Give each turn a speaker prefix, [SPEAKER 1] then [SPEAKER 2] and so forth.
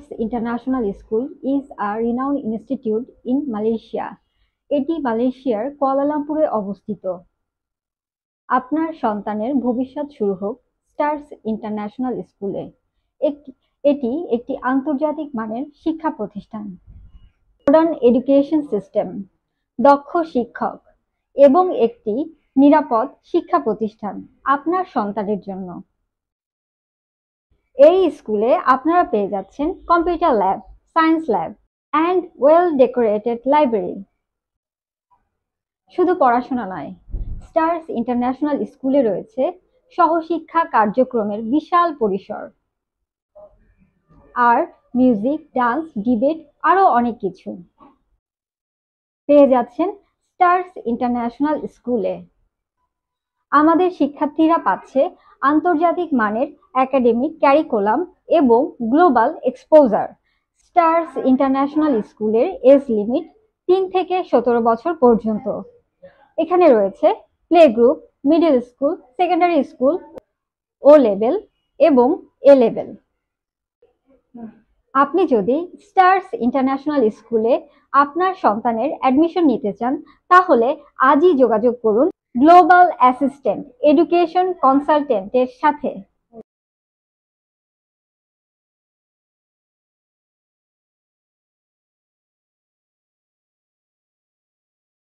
[SPEAKER 1] Stars international school is a renowned institute in Malaysia. এটি মালয়েশিয়ার কুয়ালালামপুরে অবস্থিত। আপনার সন্তানের ভবিষ্যৎ শুরু হোক স্টারস ইন্টারন্যাশনাল স্কুলে। এটি একটি আন্তর্জাতিক মানের শিক্ষা প্রতিষ্ঠান। মডার্ন এডুকেশন সিস্টেম, দক্ষ শিক্ষক এবং একটি নিরাপদ শিক্ষা প্রতিষ্ঠান আপনার সন্তানের জন্য। এই স্কুলে আপনারা পেয়ে যাচ্ছেন computer lab, science lab and well decorated library. শুধু পড়াশোনা নয়, স্টারস ইন্টারন্যাশনাল স্কুলে রয়েছে সহশিক্ষা কার্যক্রমের বিশাল পরিসর। আর্ট, মিউজিক, ডান্স, ডিবেট আরো অনেক কিছু পেয়ে যাচ্ছেন স্টারস ইন্টারন্যাশনাল স্কুলে। আমাদের শিক্ষার্থীরা পাচ্ছে আন্তর্জাতিক মানের একাডেমিক ক্যারিকুলাম এবং গ্লোবাল এক্সপোজার। স্টারস ইন্টারন্যাশনাল স্কুলের এজ লিমিট ৩ থেকে ১৭ বছর পর্যন্ত। এখানে রয়েছে play group, middle school, secondary school, O level এবং এ লেভেল। আপনি যদি স্টারস ইন্টারন্যাশনাল স্কুলে আপনার সন্তানের অ্যাডমিশন নিতে চান, তাহলে আজই যোগাযোগ করুন গ্লোবাল অ্যাসিস্ট্যান্ট এডুকেশন কনসালটেন্টের সাথে।